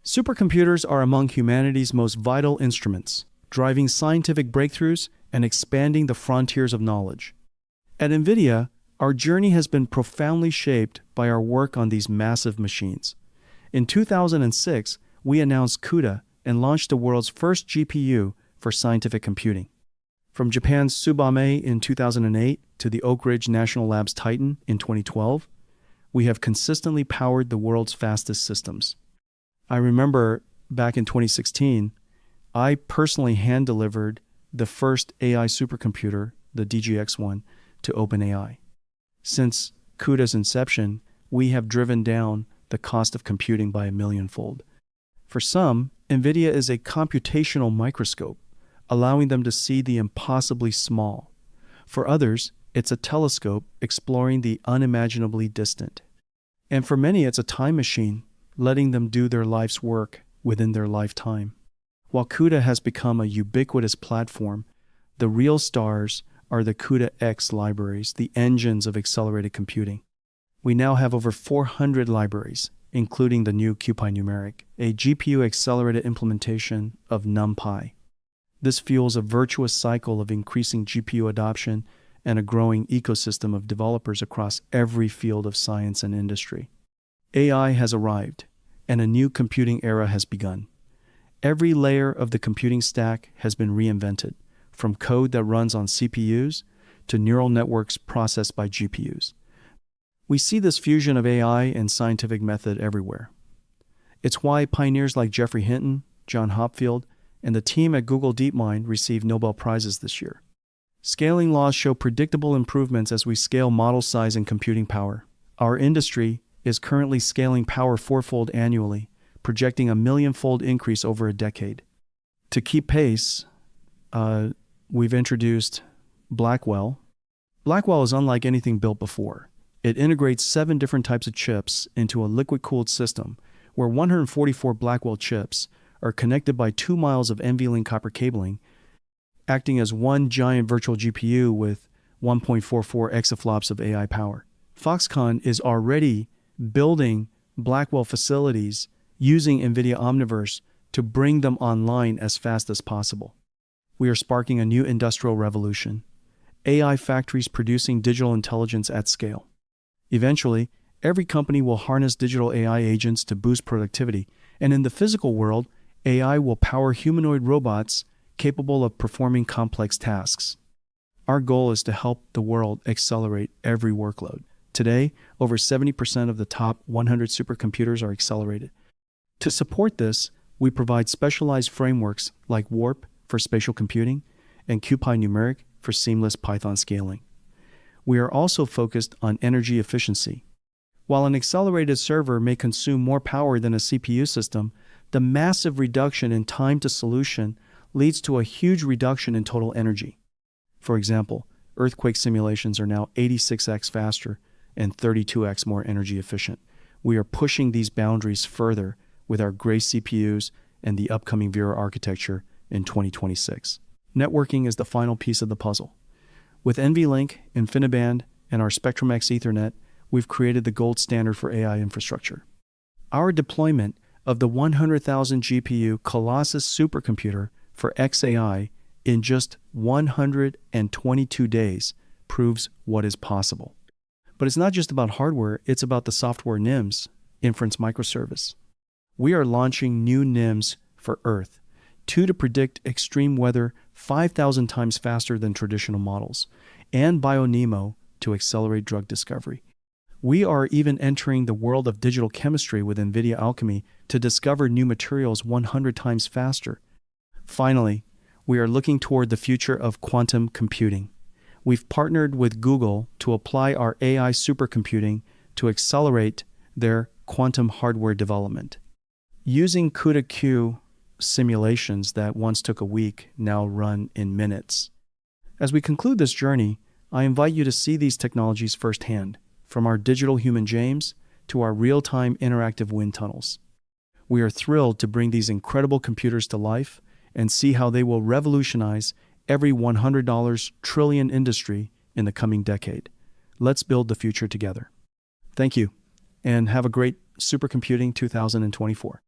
Supercomputers are among humanity's most vital instruments, driving scientific breakthroughs and expanding the frontiers of knowledge. At NVIDIA, our journey has been profoundly shaped by our work on these massive machines. In 2006, we announced CUDA and launched the world's first GPU for scientific computing. From Japan's Tsubame in 2008 to the Oak Ridge National Labs Titan in 2012, we have consistently powered the world's fastest systems. I remember back in 2016, I personally hand-delivered the first AI supercomputer, the DGX-1, to OpenAI. Since CUDA's inception, we have driven down the cost of computing by 1,000,000-fold. For some, NVIDIA is a computational microscope, allowing them to see the impossibly small. For others, it's a telescope exploring the unimaginably distant. And for many, it's a time machine, letting them do their life's work within their lifetime. While CUDA has become a ubiquitous platform, the real stars are the CUDA X libraries, the engines of accelerated computing. We now have over 400 libraries, including the new CuPy-Numeric, a GPU-accelerated implementation of NumPy. This fuels a virtuous cycle of increasing GPU adoption and a growing ecosystem of developers across every field of science and industry. AI has arrived, and a new computing era has begun. Every layer of the computing stack has been reinvented, from code that runs on CPUs to neural networks processed by GPUs. We see this fusion of AI and scientific method everywhere. It's why pioneers like Geoffrey Hinton, John Hopfield, and the team at Google DeepMind received Nobel Prizes this year. Scaling laws show predictable improvements as we scale model size and computing power. Our industry is currently scaling power fourfold annually, projecting a 1,000,000-fold increase over a decade. To keep pace, we've introduced Blackwell. Blackwell is unlike anything built before. It integrates 7 different types of chips into a liquid-cooled system where 144 Blackwell chips are connected by 2 miles of NVLink copper cabling, acting as one giant virtual GPU with 1.44 exaflops of AI power. Foxconn is already building Blackwell facilities using NVIDIA Omniverse to bring them online as fast as possible. We are sparking a new industrial revolution, AI factories producing digital intelligence at scale. Eventually, every company will harness digital AI agents to boost productivity, and in the physical world, AI will power humanoid robots capable of performing complex tasks. Our goal is to help the world accelerate every workload. Today, over 70% of the top 100 supercomputers are accelerated. To support this, we provide specialized frameworks like Warp for spatial computing and CuPy-Numeric for seamless Python scaling. We are also focused on energy efficiency. While an accelerated server may consume more power than a CPU system, the massive reduction in time to solution leads to a huge reduction in total energy. For example, earthquake simulations are now 86x faster and 32x more energy efficient. We are pushing these boundaries further with our Grace CPUs and the upcoming Vera architecture in 2026. Networking is the final piece of the puzzle. With NVLink, InfiniBand, and our Spectrum-X Ethernet, we've created the gold standard for AI infrastructure. Our deployment of the 100,000 GPU Colossus supercomputer for XAI in just 122 days proves what is possible. But it's not just about hardware, it's about the software NIMs, Inference Microservice. We are launching new NIMs for Earth, 2 to predict extreme weather 5,000 times faster than traditional models, and BioNeMo to accelerate drug discovery. We are even entering the world of digital chemistry with NVIDIA Alchemy to discover new materials 100 times faster. Finally, we are looking toward the future of quantum computing. We've partnered with Google to apply our AI supercomputing to accelerate their quantum hardware development. Using CUDA-Q simulations that once took a week now run in minutes. As we conclude this journey, I invite you to see these technologies firsthand, from our digital human James to our real-time interactive wind tunnels. We are thrilled to bring these incredible computers to life and see how they will revolutionize every $100 trillion industry in the coming decade. Let's build the future together. Thank you, and have a great Supercomputing 2024.